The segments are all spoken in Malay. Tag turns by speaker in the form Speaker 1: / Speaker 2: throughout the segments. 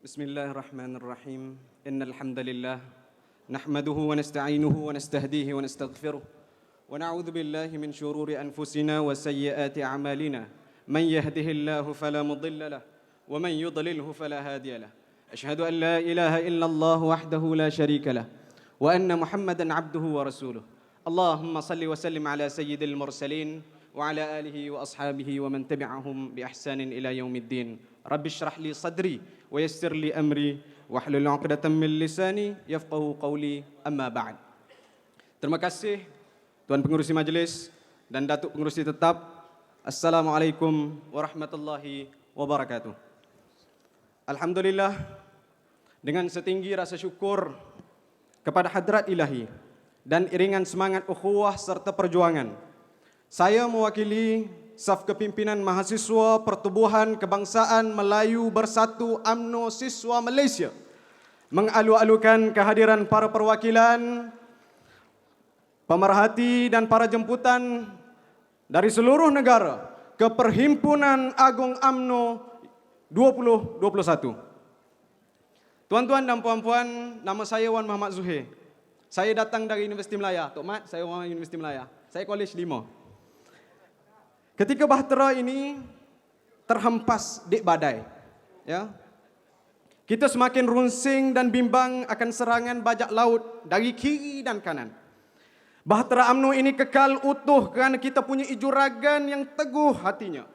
Speaker 1: بسم الله الرحمن الرحيم إن الحمد لله نحمده ونستعينه ونستهديه ونستغفره ونعوذ بالله من شرور أنفسنا وسيئات أعمالنا من يهده الله فلا مضل له ومن يضلله فلا هادي له أشهد أن لا إله إلا الله وحده لا شريك له وأن محمدا عبده ورسوله اللهم صل وسلم على سيد المرسلين وعلى آله وأصحابه ومن تبعهم بإحسان إلى يوم الدين رب اشرح لي صدري ويسر لي أمري واحلل عقدة من لساني يفقهوا قولي أما بعد. Terima kasih Tuan Pengerusi Majelis dan Datuk Pengerusi Tetap. Assalamualaikum warahmatullahi wabarakatuh. Alhamdulillah, dengan setinggi rasa syukur kepada hadrat ilahi dan iringan semangat ukhuwah serta perjuangan, saya mewakili saf kepimpinan mahasiswa Pertubuhan Kebangsaan Melayu Bersatu UMNO Siswa Malaysia mengalu-alukan kehadiran para perwakilan, pemerhati dan para jemputan dari seluruh negara ke Perhimpunan Agung UMNO 2021. Tuan-tuan dan puan-puan, nama saya Wan Muhammad Zuhair. Saya datang dari Universiti Melaya. Tok Mat, saya orang Universiti Melaya. Saya Kolej 5. Ketika bahtera ini terhempas di badai, ya, kita semakin runsing dan bimbang akan serangan bajak laut dari kiri dan kanan. Bahtera UMNO ini kekal utuh kerana kita punya ijuragan yang teguh hatinya,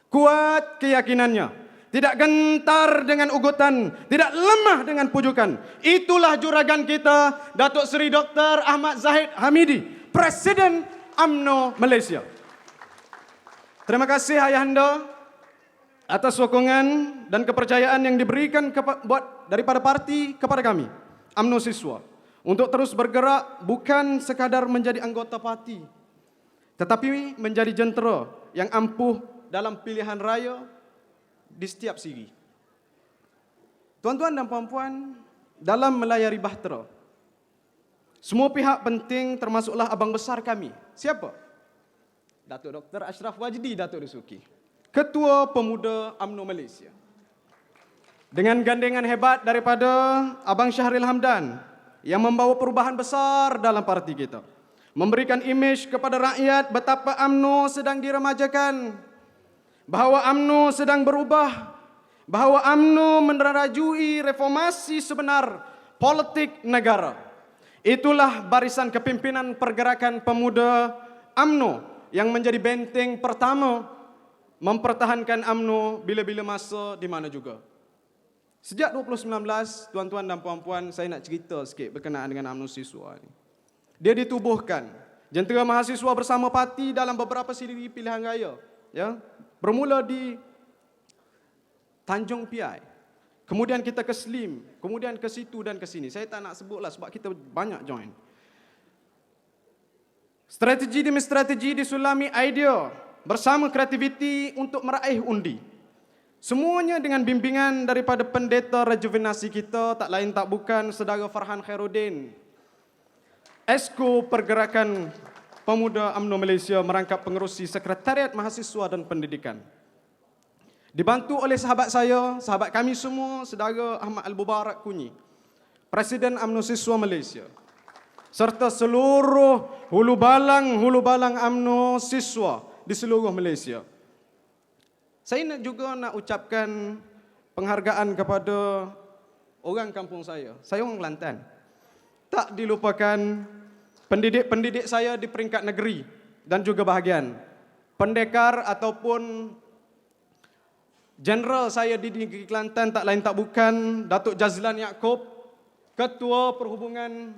Speaker 1: kuat keyakinannya, tidak gentar dengan ugutan, tidak lemah dengan pujukan. Itulah juragan kita, Datuk Seri Dr. Ahmad Zahid Hamidi, Presiden UMNO Malaysia. Terima kasih ayahanda atas sokongan dan kepercayaan yang diberikan daripada parti kepada kami, UMNO Siswa, untuk terus bergerak bukan sekadar menjadi anggota parti, tetapi menjadi jentera yang ampuh dalam pilihan raya di setiap segi. Tuan-tuan dan puan-puan, dalam melayari bahtera, semua pihak penting termasuklah abang besar kami. Siapa? Datuk Dr. Ashraf Wajdi Datuk Dasuki, Ketua Pemuda UMNO Malaysia. Dengan gandengan hebat daripada Abang Syahril Hamdan yang membawa perubahan besar dalam parti kita, memberikan imej kepada rakyat betapa UMNO sedang diremajakan, bahawa UMNO sedang berubah, bahawa UMNO menerajui reformasi sebenar politik negara. Itulah barisan kepimpinan pergerakan pemuda UMNO yang menjadi benteng pertama mempertahankan UMNO bila-bila masa di mana juga. Sejak 2019, tuan-tuan dan puan-puan, saya nak cerita sikit berkenaan dengan UMNO Siswa ini. Dia ditubuhkan jentera mahasiswa bersama parti dalam beberapa siri pilihan raya, ya. Bermula di Tanjung Piai, kemudian kita ke Slim, kemudian ke situ dan ke sini. Saya tak nak sebutlah sebab kita banyak join. Strategi demi strategi disulami idea bersama kreativiti untuk meraih undi. Semuanya dengan bimbingan daripada pendeta rejuvenasi kita, tak lain tak bukan Saudara Farhan Khairuddin, Esko Pergerakan Pemuda UMNO Malaysia, merangkap pengerusi Sekretariat Mahasiswa dan Pendidikan. Dibantu oleh sahabat saya, sahabat kami semua, Saudara Ahmad Al-Mubarak Kunyi, Presiden UMNO Siswa Malaysia, serta seluruh hulu balang UMNO Siswa di seluruh Malaysia. Saya juga nak ucapkan penghargaan kepada orang kampung saya. Saya orang Kelantan. Tak dilupakan pendidik-pendidik saya di peringkat negeri dan juga bahagian. Pendekar ataupun jeneral saya di negeri Kelantan tak lain tak bukan Datuk Jazlan Yaakob, Ketua Perhubungan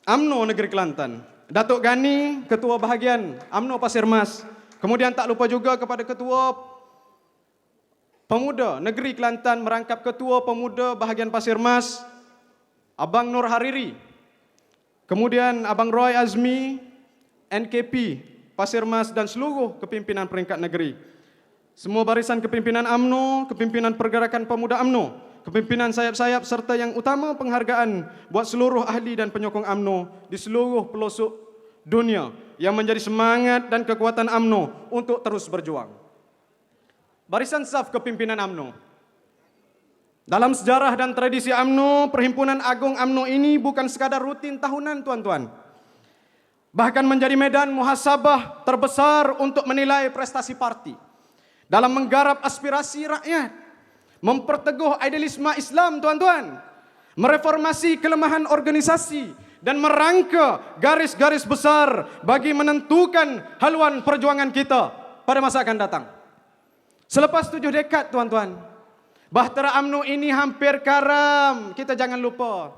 Speaker 1: UMNO Negeri Kelantan. Datuk Gani, Ketua Bahagian UMNO Pasir Mas. Kemudian tak lupa juga kepada Ketua Pemuda Negeri Kelantan merangkap Ketua Pemuda Bahagian Pasir Mas, Abang Nur Hariri. Kemudian Abang Roy Azmi, NKP Pasir Mas dan seluruh kepimpinan peringkat negeri. Semua barisan kepimpinan UMNO, kepimpinan pergerakan pemuda UMNO, kepimpinan sayap-sayap serta yang utama penghargaan buat seluruh ahli dan penyokong UMNO di seluruh pelosok dunia yang menjadi semangat dan kekuatan UMNO untuk terus berjuang. Barisan saf kepimpinan UMNO. Dalam sejarah dan tradisi UMNO, Perhimpunan Agung UMNO ini bukan sekadar rutin tahunan, tuan-tuan. Bahkan menjadi medan muhasabah terbesar untuk menilai prestasi parti dalam menggarap aspirasi rakyat, memperteguh idealisme Islam, tuan-tuan, mereformasi kelemahan organisasi dan merangka garis-garis besar bagi menentukan haluan perjuangan kita pada masa akan datang. Selepas 7 dekad, tuan-tuan, bahtera UMNO ini hampir karam, kita jangan lupa.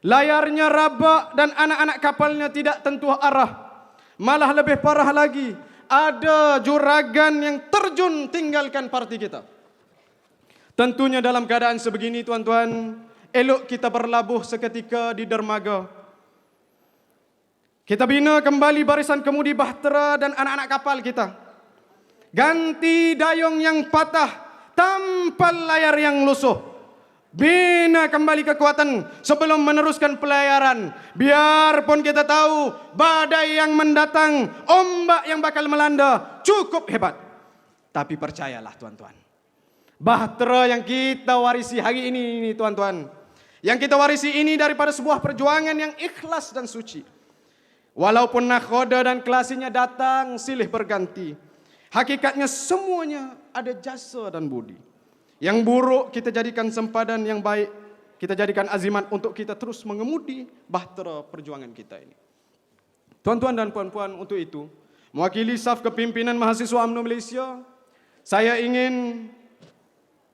Speaker 1: Layarnya rabak dan anak-anak kapalnya tidak tentu arah. Malah lebih parah lagi, ada juragan yang terjun tinggalkan parti kita. Tentunya dalam keadaan sebegini, tuan-tuan, elok kita berlabuh seketika di dermaga. Kita bina kembali barisan kemudi bahtera dan anak-anak kapal kita. Ganti dayung yang patah, tampal layar yang lusuh. Bina kembali kekuatan sebelum meneruskan pelayaran. Biarpun kita tahu badai yang mendatang, ombak yang bakal melanda cukup hebat. Tapi percayalah, tuan-tuan, bahtera yang kita warisi hari ini, tuan-tuan, yang kita warisi ini daripada sebuah perjuangan yang ikhlas dan suci. Walaupun nakhoda dan kelasinya datang silih berganti, hakikatnya semuanya ada jasa dan budi. Yang buruk kita jadikan sempadan, yang baik kita jadikan azimat untuk kita terus mengemudi bahtera perjuangan kita ini. Tuan-tuan dan puan-puan, untuk itu, mewakili saf kepimpinan mahasiswa UMNO Malaysia, saya ingin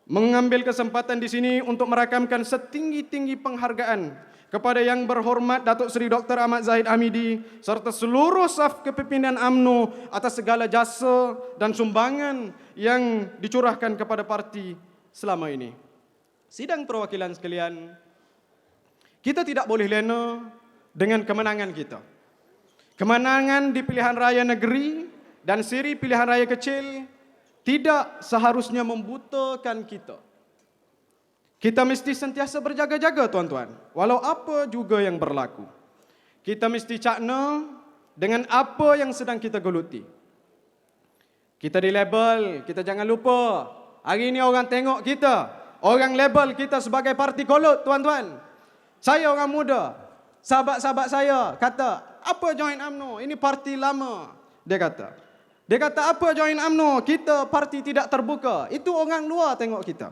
Speaker 1: mengambil kesempatan di sini untuk merakamkan setinggi-tinggi penghargaan kepada Yang Berhormat Datuk Seri Dr. Ahmad Zahid Hamidi serta seluruh saf kepimpinan UMNO atas segala jasa dan sumbangan yang dicurahkan kepada parti selama ini. Sidang perwakilan sekalian, kita tidak boleh lena dengan kemenangan kita. Kemenangan di pilihan raya negeri dan siri pilihan raya kecil tidak seharusnya membutakan kita. Kita mesti sentiasa berjaga-jaga, tuan-tuan, walau apa juga yang berlaku. Kita mesti cakna dengan apa yang sedang kita geluti. Kita di label, kita jangan lupa. Hari ini orang tengok kita, orang label kita sebagai parti kolot, tuan-tuan. Saya orang muda, sahabat-sahabat saya kata, apa join UMNO? Ini parti lama, dia kata. Dia kata, apa join UMNO? Kita parti tidak terbuka. Itu orang luar tengok kita.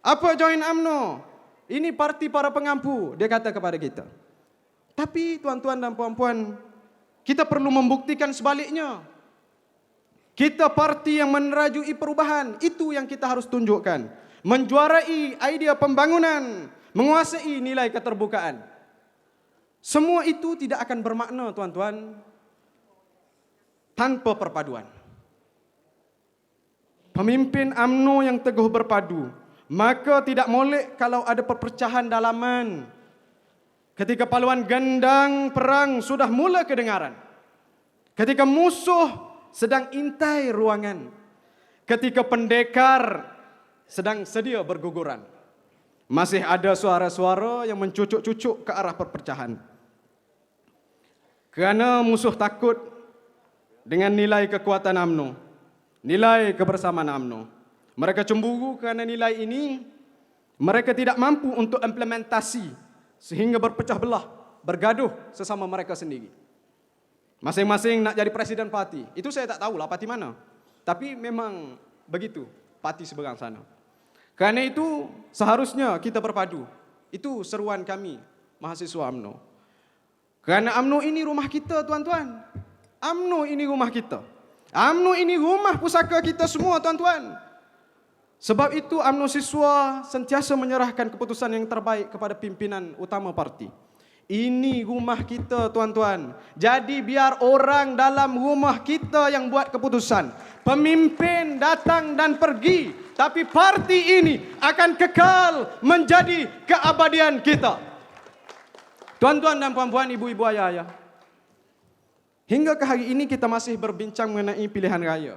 Speaker 1: Apa join UMNO? Ini parti para pengampu, dia kata kepada kita. Tapi tuan-tuan dan puan-puan, kita perlu membuktikan sebaliknya. Kita parti yang menerajui perubahan, itu yang kita harus tunjukkan. Menjuarai idea pembangunan, menguasai nilai keterbukaan. Semua itu tidak akan bermakna, tuan-tuan, tanpa perpaduan. Pemimpin UMNO yang teguh berpadu, maka tidak molek kalau ada perpecahan dalaman. Ketika paluan gendang perang sudah mula kedengaran. Ketika musuh sedang intai ruangan, ketika pendekar sedang sedia berguguran, masih ada suara-suara yang mencucuk-cucuk ke arah perpecahan. Kerana musuh takut dengan nilai kekuatan UMNO, nilai kebersamaan UMNO. Mereka cemburu kerana nilai ini mereka tidak mampu untuk implementasi sehingga berpecah belah, bergaduh sesama mereka sendiri. Masing-masing nak jadi presiden parti. Itu saya tak tahulah parti mana. Tapi memang begitu parti seberang sana. Kerana itu seharusnya kita berpadu. Itu seruan kami mahasiswa UMNO. Kerana UMNO ini rumah kita, tuan-tuan. UMNO ini rumah kita. UMNO ini rumah pusaka kita semua, tuan-tuan. Sebab itu UMNO siswa sentiasa menyerahkan keputusan yang terbaik kepada pimpinan utama parti. Ini rumah kita, tuan-tuan. Jadi biar orang dalam rumah kita yang buat keputusan. Pemimpin datang dan pergi, tapi parti ini akan kekal menjadi keabadian kita. Tuan-tuan dan puan-puan, ibu-ibu, ayah-ayah, hingga ke hari ini kita masih berbincang mengenai pilihan raya.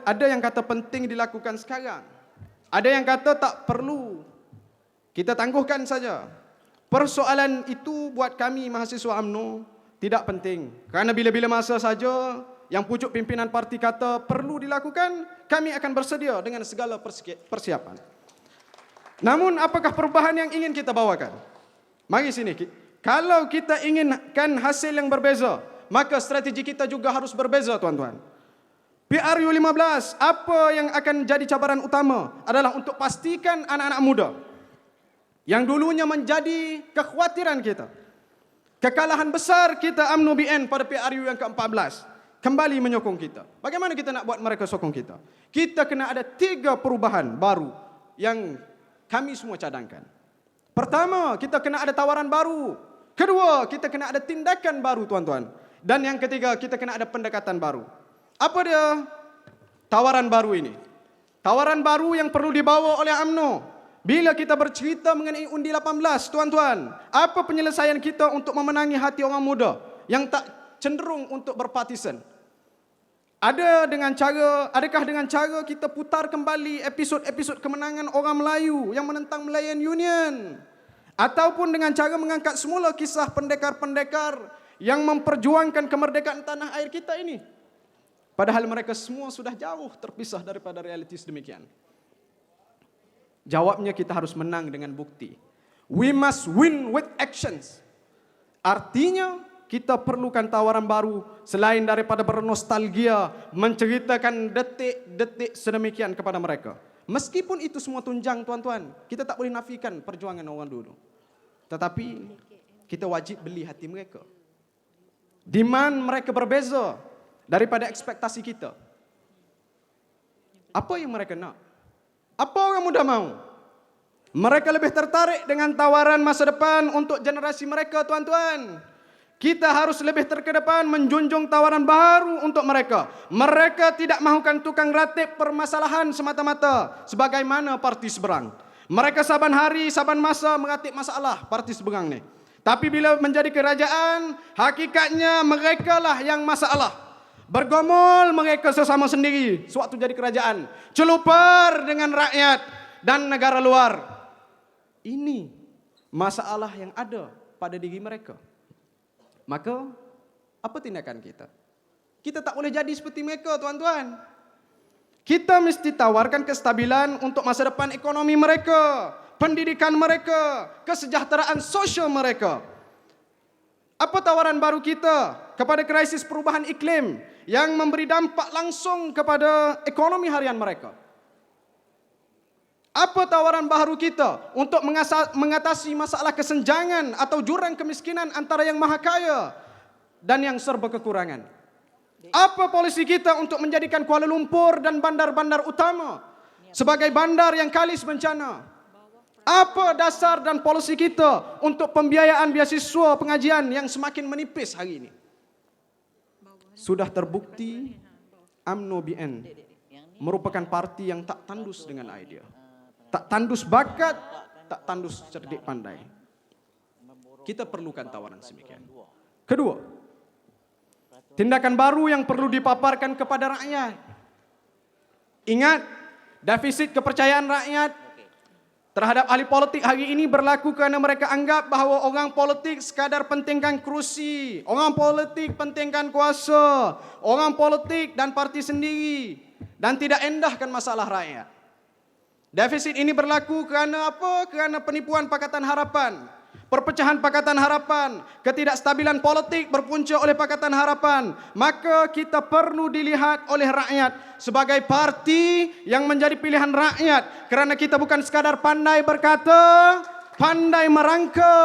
Speaker 1: Ada yang kata penting dilakukan sekarang. Ada yang kata tak perlu. Kita tangguhkan saja. Persoalan itu buat kami mahasiswa UMNO tidak penting. Kerana bila-bila masa saja yang pucuk pimpinan parti kata perlu dilakukan, kami akan bersedia dengan segala persiapan. Namun apakah perubahan yang ingin kita bawakan? Mari sini. Kalau kita inginkan hasil yang berbeza, maka strategi kita juga harus berbeza, tuan-tuan. PRU 15, apa yang akan jadi cabaran utama adalah untuk pastikan anak-anak muda yang dulunya menjadi kekhawatiran kita. Kekalahan besar kita UMNO BN pada PRU yang ke-14 kembali menyokong kita. Bagaimana kita nak buat mereka sokong kita? Kita kena ada 3 perubahan baru yang kami semua cadangkan. Pertama, kita kena ada tawaran baru. Kedua, kita kena ada tindakan baru, tuan-tuan. Dan yang ketiga, kita kena ada pendekatan baru. Apa dia tawaran baru ini? Tawaran baru yang perlu dibawa oleh UMNO. Bila kita bercerita mengenai undi 18, tuan-tuan, apa penyelesaian kita untuk memenangi hati orang muda yang tak cenderung untuk berpartisan? Adakah dengan cara kita putar kembali episod-episod kemenangan orang Melayu yang menentang Malayan Union? Ataupun dengan cara mengangkat semula kisah pendekar-pendekar yang memperjuangkan kemerdekaan tanah air kita ini? Padahal mereka semua sudah jauh terpisah daripada realiti sedemikian. Jawabnya, kita harus menang dengan bukti. We must win with actions. Artinya, kita perlukan tawaran baru selain daripada bernostalgia, menceritakan detik-detik sedemikian kepada mereka. Meskipun itu semua tunjang, tuan-tuan, kita tak boleh nafikan perjuangan orang dulu. Tetapi, kita wajib beli hati mereka. Demand mereka berbeza daripada ekspektasi kita. Apa yang mereka nak? Apa orang muda mau? Mereka lebih tertarik dengan tawaran masa depan untuk generasi mereka, tuan-tuan. Kita harus lebih terkedepan menjunjung tawaran baru untuk mereka. Mereka tidak mahukan tukang ratib permasalahan semata-mata sebagaimana parti seberang. Mereka saban hari, saban masa meratib masalah parti seberang ni. Tapi bila menjadi kerajaan, hakikatnya merekalah yang masalah. Bergomol mereka sesama sendiri sewaktu jadi kerajaan. Celupar dengan rakyat dan negara luar. Ini masalah yang ada pada diri mereka. Maka, apa tindakan kita? Kita tak boleh jadi seperti mereka, tuan-tuan. Kita mesti tawarkan kestabilan untuk masa depan ekonomi mereka, pendidikan mereka, kesejahteraan sosial mereka. Apa tawaran baru kita kepada krisis perubahan iklim yang memberi dampak langsung kepada ekonomi harian mereka? Apa tawaran baru kita untuk mengatasi masalah kesenjangan atau jurang kemiskinan antara yang maha kaya dan yang serba kekurangan? Apa polisi kita untuk menjadikan Kuala Lumpur dan bandar-bandar utama sebagai bandar yang kalis bencana? Apa dasar dan polisi kita untuk pembiayaan beasiswa pengajian yang semakin menipis hari ini? Sudah terbukti UMNO BN merupakan parti yang tak tandus dengan idea. Tak tandus bakat, tak tandus cerdik pandai. Kita perlukan tawaran semikian. Kedua, tindakan baru yang perlu dipaparkan kepada rakyat. Ingat, defisit kepercayaan rakyat terhadap ahli politik hari ini berlaku kerana mereka anggap bahawa orang politik sekadar pentingkan kerusi, orang politik pentingkan kuasa, orang politik dan parti sendiri dan tidak endahkan masalah rakyat. Defisit ini berlaku kerana apa? Kerana penipuan Pakatan Harapan, perpecahan Pakatan Harapan, ketidakstabilan politik berpunca oleh Pakatan Harapan. Maka kita perlu dilihat oleh rakyat sebagai parti yang menjadi pilihan rakyat. Kerana kita bukan sekadar pandai berkata, pandai merangka,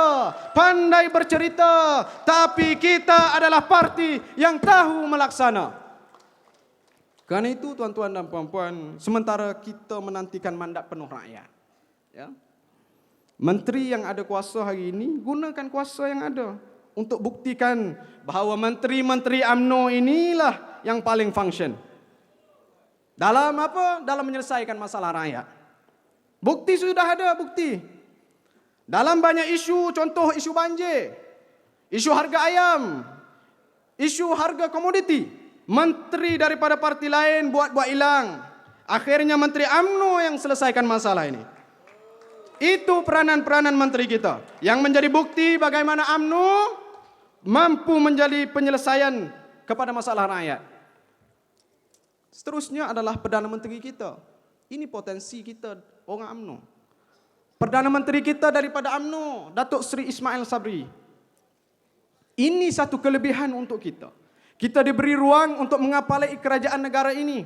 Speaker 1: pandai bercerita, tapi kita adalah parti yang tahu melaksana. Kerana itu, tuan-tuan dan puan-puan, sementara kita menantikan mandat penuh rakyat, ya, menteri yang ada kuasa hari ini, gunakan kuasa yang ada untuk buktikan bahawa menteri-menteri UMNO inilah yang paling function. Dalam apa? Dalam menyelesaikan masalah rakyat. Bukti sudah ada, bukti. Dalam banyak isu, contoh isu banjir, isu harga ayam, isu harga komoditi, menteri daripada parti lain buat-buat hilang. Akhirnya menteri UMNO yang selesaikan masalah ini. Itu peranan-peranan menteri kita yang menjadi bukti bagaimana UMNO mampu menjadi penyelesaian kepada masalah rakyat. Seterusnya adalah Perdana Menteri kita. Ini potensi kita orang UMNO. Perdana Menteri kita daripada UMNO, Datuk Seri Ismail Sabri. Ini satu kelebihan untuk kita. Kita diberi ruang untuk mengapalai kerajaan negara ini.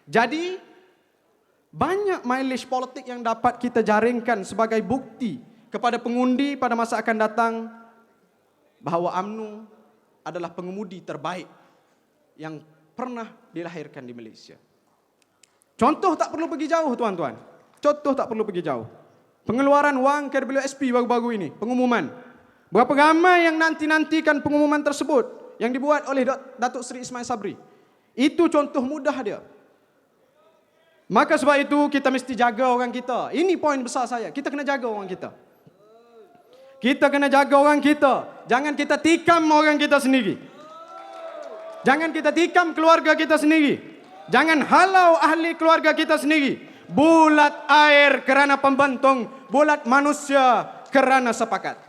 Speaker 1: Jadi, banyak mileage politik yang dapat kita jaringkan sebagai bukti kepada pengundi pada masa akan datang bahawa UMNO adalah pengemudi terbaik yang pernah dilahirkan di Malaysia. Contoh tak perlu pergi jauh, tuan-tuan. Contoh tak perlu pergi jauh. Pengeluaran wang KWSP baru-baru ini, pengumuman. Berapa ramai yang nanti-nantikan pengumuman tersebut yang dibuat oleh Datuk Seri Ismail Sabri. Itu contoh mudah dia. Maka sebab itu kita mesti jaga orang kita. Ini poin besar saya. Kita kena jaga orang kita. Kita kena jaga orang kita. Jangan kita tikam orang kita sendiri. Jangan kita tikam keluarga kita sendiri. Jangan halau ahli keluarga kita sendiri. Bulat air kerana pembantung, bulat manusia kerana sepakat.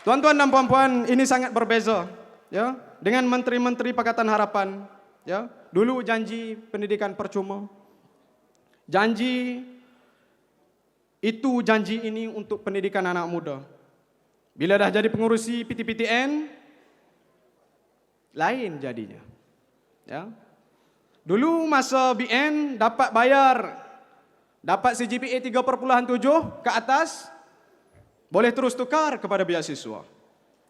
Speaker 1: Tuan-tuan dan puan-puan, ini sangat berbeza, ya, dengan menteri-menteri Pakatan Harapan, ya. Dulu janji pendidikan percuma. Janji ini untuk pendidikan anak muda. Bila dah jadi pengurusi PTPTN, lain jadinya. Ya. Dulu masa BN dapat bayar, dapat CGPA 3.7 ke atas, boleh terus tukar kepada beasiswa.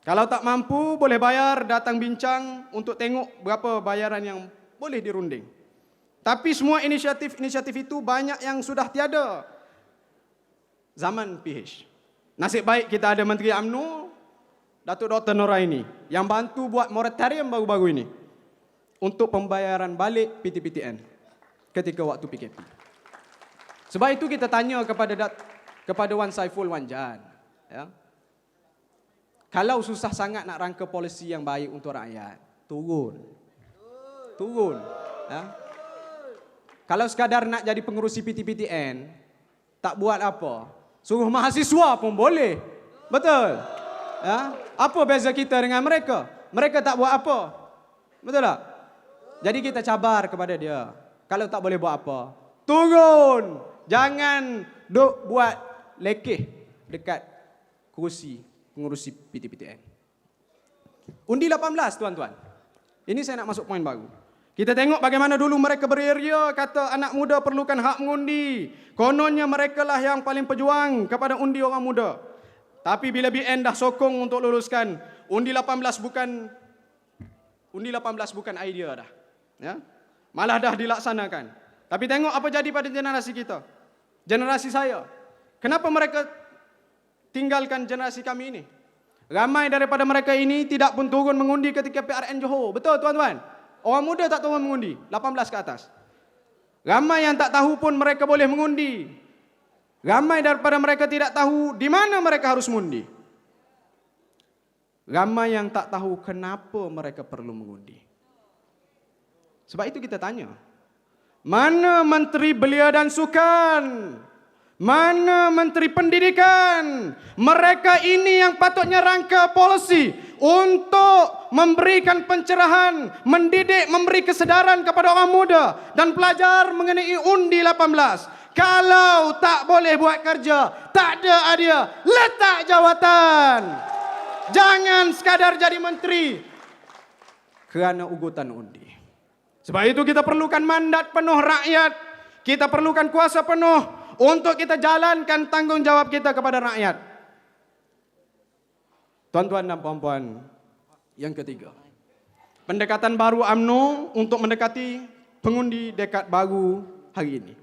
Speaker 1: Kalau tak mampu, boleh bayar, datang bincang untuk tengok berapa bayaran yang boleh dirunding. Tapi semua inisiatif itu banyak yang sudah tiada zaman PH. Nasib baik kita ada Menteri UMNO, Datuk Dr. Noraini, yang bantu buat moratorium baru-baru ini untuk pembayaran balik PTPTN ketika waktu PKP. Sebab itu kita tanya kepada Wan Saiful Wanjan, ya. Kalau susah sangat nak rangka polisi yang baik untuk rakyat, turun. Ya. Kalau sekadar nak jadi pengurusi PTPTN, tak buat apa, suruh mahasiswa pun boleh. Betul? Ya. Apa beza kita dengan mereka? Mereka tak buat apa. Betul tak? Jadi kita cabar kepada dia. Kalau tak boleh buat apa, turun. Jangan duk buat lekeh dekat kursi pengurusi PTPTN. Undi 18, tuan-tuan. Ini saya nak masuk poin baru. Kita tengok bagaimana dulu mereka beria-ria kata anak muda perlukan hak mengundi. Kononnya mereka lah yang paling pejuang kepada undi orang muda. Tapi bila BN dah sokong untuk luluskan, undi 18 bukan idea dah. Ya? Malah dah dilaksanakan. Tapi tengok apa jadi pada generasi kita. Generasi saya. Kenapa mereka tinggalkan generasi kami ini? Ramai daripada mereka ini tidak pun turun mengundi ketika PRN Johor. Betul, tuan-tuan? Orang muda tak turun mengundi, 18 ke atas. Ramai yang tak tahu pun mereka boleh mengundi. Ramai daripada mereka tidak tahu di mana mereka harus mengundi. Ramai yang tak tahu kenapa mereka perlu mengundi. Sebab itu kita tanya, mana Menteri Belia dan Sukan? Mana Menteri Pendidikan? Mereka ini yang patutnya rangka polisi untuk memberikan pencerahan, mendidik, memberi kesedaran kepada orang muda dan pelajar mengenai undi 18. Kalau tak boleh buat kerja, tak ada idea, letak jawatan. Jangan sekadar jadi menteri kerana ugutan undi. Sebab itu kita perlukan mandat penuh rakyat. Kita perlukan kuasa penuh untuk kita jalankan tanggungjawab kita kepada rakyat. Tuan-tuan dan puan-puan, yang ketiga, pendekatan baru UMNO untuk mendekati pengundi dekad baru hari ini.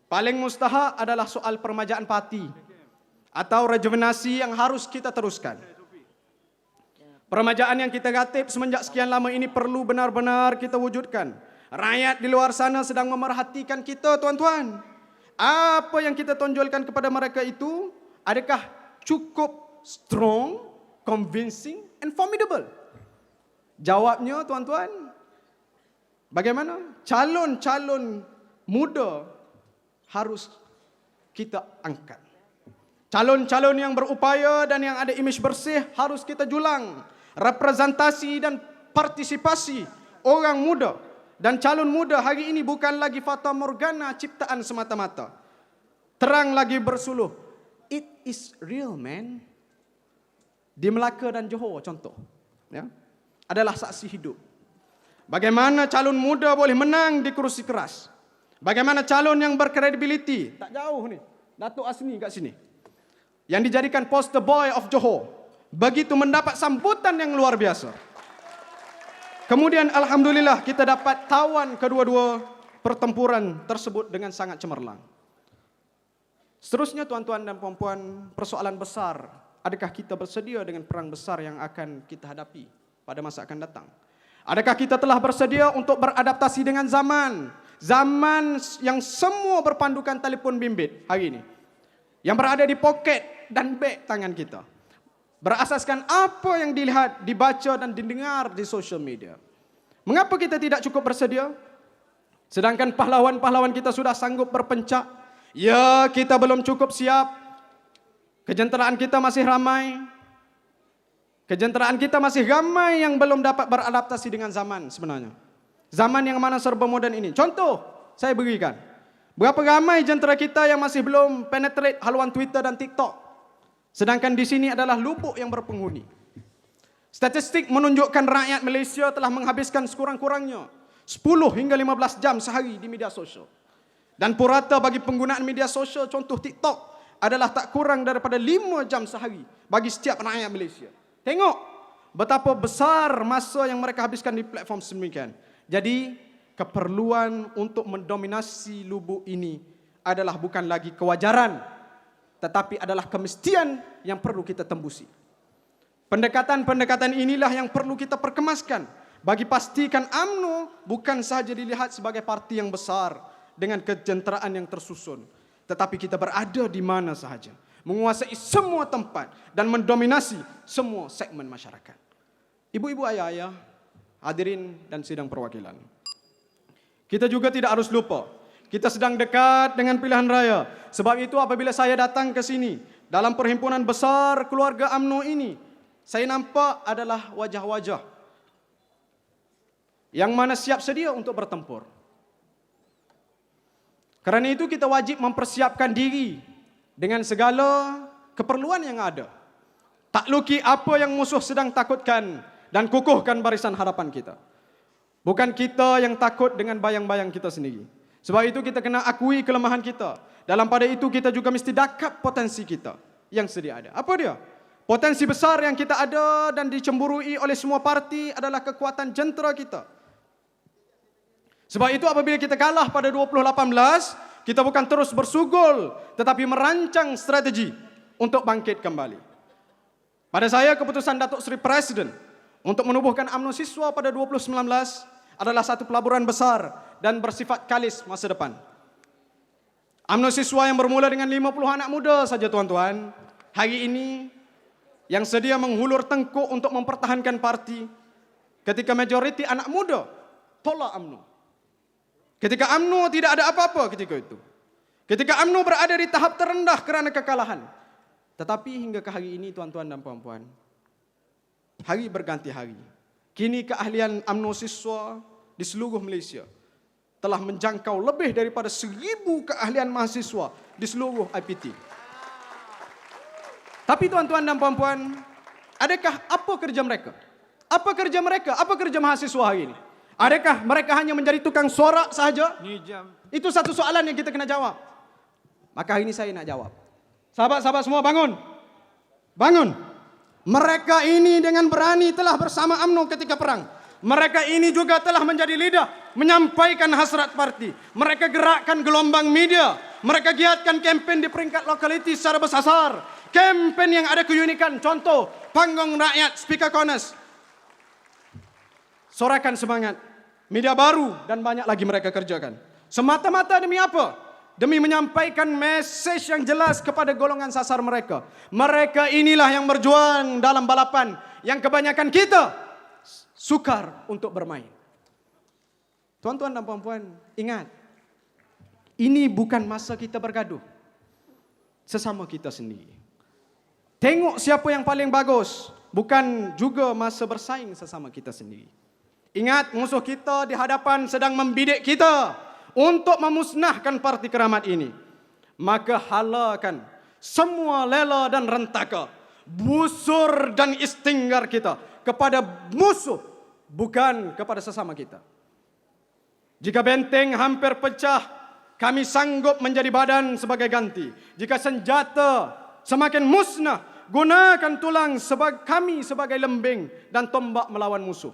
Speaker 1: Paling mustahak adalah soal permajaan parti atau rejuvenasi yang harus kita teruskan. Permajaan yang kita gatip semenjak sekian lama ini perlu benar-benar kita wujudkan. Rakyat di luar sana sedang memerhatikan kita, tuan-tuan. Apa yang kita tonjolkan kepada mereka itu, adakah cukup strong, convincing and formidable? Jawabnya, tuan-tuan, bagaimana? Calon-calon muda harus kita angkat. Calon-calon yang berupaya dan yang ada imej bersih harus kita julang. Representasi dan partisipasi orang muda dan calon muda hari ini bukan lagi fata morgana ciptaan semata-mata. Terang lagi bersuluh. It is real, man. Di Melaka dan Johor contoh, ya, adalah saksi hidup. Bagaimana calon muda boleh menang di kerusi keras. Bagaimana calon yang berkredibiliti, tak jauh ni, Datuk Asni kat sini, yang dijadikan poster boy of Johor, begitu mendapat sambutan yang luar biasa. Kemudian alhamdulillah kita dapat tawan kedua-dua pertempuran tersebut dengan sangat cemerlang. Seterusnya tuan-tuan dan puan-puan, persoalan besar. Adakah kita bersedia dengan perang besar yang akan kita hadapi pada masa akan datang? Adakah kita telah bersedia untuk beradaptasi dengan zaman? Zaman yang semua berpandukan telefon bimbit hari ini, yang berada di poket dan beg tangan kita, berasaskan apa yang dilihat, dibaca dan didengar di social media. Mengapa kita tidak cukup bersedia? Sedangkan pahlawan-pahlawan kita sudah sanggup berpencak. Ya, kita belum cukup siap. Kejenteraan kita masih ramai. Kejenteraan kita masih ramai yang belum dapat beradaptasi dengan zaman sebenarnya. Zaman yang mana serba moden ini. Contoh, saya berikan. Berapa ramai jentera kita yang masih belum penetrate haluan Twitter dan TikTok. Sedangkan di sini adalah lubuk yang berpenghuni. Statistik menunjukkan rakyat Malaysia telah menghabiskan sekurang-kurangnya 10 hingga 15 jam sehari di media sosial. Dan purata bagi penggunaan media sosial, contoh TikTok, adalah tak kurang daripada 5 jam sehari bagi setiap rakyat Malaysia. Tengok betapa besar masa yang mereka habiskan di platform sedemikian. Jadi, keperluan untuk mendominasi lubuk ini adalah bukan lagi kewajaran, tetapi adalah kemestian yang perlu kita tembusi. Pendekatan-pendekatan inilah yang perlu kita perkemaskan bagi pastikan UMNO bukan sahaja dilihat sebagai parti yang besar dengan kejenteraan yang tersusun, tetapi kita berada di mana sahaja, menguasai semua tempat dan mendominasi semua segmen masyarakat. Ibu-ibu, ayah-ayah, hadirin dan sidang perwakilan. Kita juga tidak harus lupa, kita sedang dekat dengan pilihan raya. Sebab itu apabila saya datang ke sini, dalam perhimpunan besar keluarga UMNO ini, saya nampak adalah wajah-wajah yang mana siap sedia untuk bertempur. Kerana itu kita wajib mempersiapkan diri dengan segala keperluan yang ada. Takluki apa yang musuh sedang takutkan dan kukuhkan barisan hadapan kita. Bukan kita yang takut dengan bayang-bayang kita sendiri. Sebab itu kita kena akui kelemahan kita. Dalam pada itu kita juga mesti dakap potensi kita yang sedia ada. Apa dia? Potensi besar yang kita ada dan dicemburui oleh semua parti adalah kekuatan jentera kita. Sebab itu apabila kita kalah pada 2018, kita bukan terus bersugul, tetapi merancang strategi untuk bangkit kembali. Pada saya, keputusan Datuk Seri Presiden untuk menubuhkan UMNO Siswa pada 2019 adalah satu pelaburan besar dan bersifat kalis masa depan. UMNO Siswa yang bermula dengan 50 anak muda saja tuan-tuan, hari ini yang sedia menghulur tengkuk untuk mempertahankan parti, ketika majoriti anak muda tolak UMNO. Ketika UMNO tidak ada apa-apa ketika itu. Ketika UMNO berada di tahap terendah kerana kekalahan. Tetapi hingga ke hari ini tuan-tuan dan puan-puan, hari berganti hari. Kini keahlian UMNO Siswa di seluruh Malaysia telah menjangkau lebih daripada 1,000 keahlian mahasiswa di seluruh IPT. Tapi tuan-tuan dan puan-puan, adakah apa kerja mereka? Apa kerja mereka? Apa kerja mahasiswa hari ini? Adakah mereka hanya menjadi tukang sorak sahaja? Itu satu soalan yang kita kena jawab. Maka hari ini saya nak jawab. Sahabat-sahabat semua bangun. Bangun. Mereka ini dengan berani telah bersama UMNO ketika perang. Mereka ini juga telah menjadi lidah menyampaikan hasrat parti. Mereka gerakkan gelombang media. Mereka giatkan kempen di peringkat lokaliti secara bersasar. Kempen yang ada keunikan. Contoh, panggung rakyat, speaker corners. Sorakan semangat, media baru dan banyak lagi mereka kerjakan. Semata-mata demi apa? Demi menyampaikan mesej yang jelas kepada golongan sasar mereka. Mereka inilah yang berjuang dalam balapan yang kebanyakan kita sukar untuk bermain. Tuan-tuan dan puan-puan, ingat, ini bukan masa kita bergaduh sesama kita sendiri. Tengok siapa yang paling bagus, bukan juga masa bersaing sesama kita sendiri. Ingat, musuh kita di hadapan sedang membidik kita untuk memusnahkan Parti Keramat ini. Maka halakan semua lela dan rentaka, busur dan istinggar kita kepada musuh, bukan kepada sesama kita. Jika benteng hampir pecah, kami sanggup menjadi badan sebagai ganti. Jika senjata semakin musnah, gunakan tulang kami sebagai lembing dan tombak melawan musuh.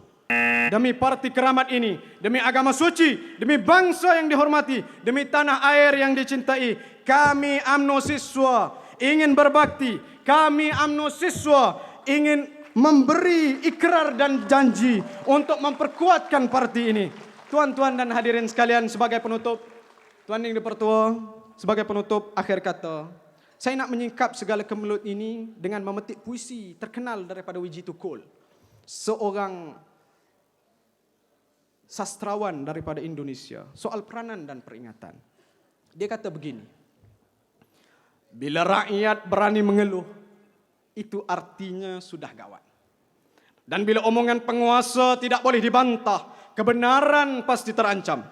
Speaker 1: Demi Parti Keramat ini, demi agama suci, demi bangsa yang dihormati, demi tanah air yang dicintai, kami UMNO Siswa ingin berbakti. Kami UMNO Siswa ingin memberi ikrar dan janji untuk memperkuatkan parti ini. Tuan-tuan dan hadirin sekalian, sebagai penutup, Tuan Yang Dipertua, sebagai penutup akhir kata, saya nak menyingkap segala kemelut ini dengan memetik puisi terkenal daripada Wiji Tukul, seorang sastrawan daripada Indonesia, soal peranan dan peringatan. Dia kata begini: bila rakyat berani mengeluh, itu artinya sudah gawat. Dan bila omongan penguasa tidak boleh dibantah, kebenaran pasti terancam.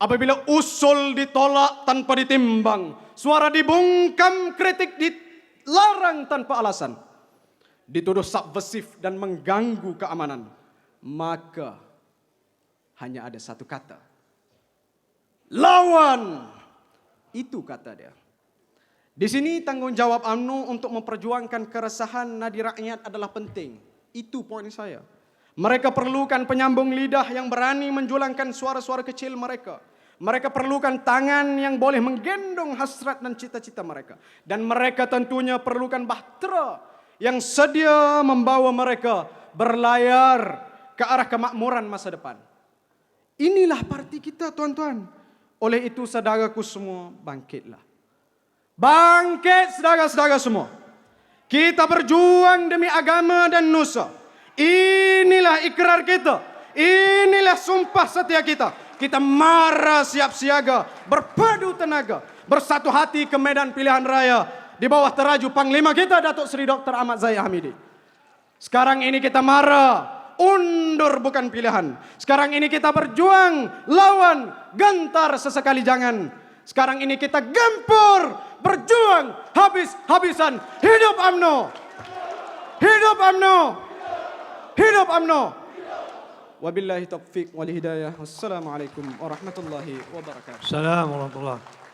Speaker 1: Apabila usul ditolak tanpa ditimbang, suara dibungkam, kritik dilarang tanpa alasan, dituduh subversif dan mengganggu keamanan, maka hanya ada satu kata: lawan. Itu kata dia. Di sini tanggung jawab UMNO untuk memperjuangkan keresahan nadi rakyat adalah penting. Itu poin saya. Mereka perlukan penyambung lidah yang berani menjulangkan suara-suara kecil mereka. Mereka perlukan tangan yang boleh menggendong hasrat dan cita-cita mereka. Dan mereka tentunya perlukan bahtera yang sedia membawa mereka berlayar ke arah kemakmuran masa depan. Inilah parti kita, tuan-tuan. Oleh itu, saudaraku semua, bangkitlah. Bangkit, saudara-saudara semua. Kita berjuang demi agama dan nusa. Inilah ikrar kita. Inilah sumpah setia kita. Kita marah siap siaga, berpadu tenaga, bersatu hati ke medan pilihan raya di bawah teraju Panglima kita, Datuk Seri Dr. Ahmad Zahid Hamidi. Sekarang ini kita marah. Undur bukan pilihan. Sekarang ini kita berjuang, lawan, gentar sesekali jangan. Sekarang ini kita gempur, berjuang, habis-habisan. Hidup UMNO! Hidup UMNO! Hidup UMNO! Wabillahi taufiq wal hidayah. Wassalamualaikum warahmatullahi wabarakatuh.
Speaker 2: Assalamualaikum warahmatullahi wabarakatuh.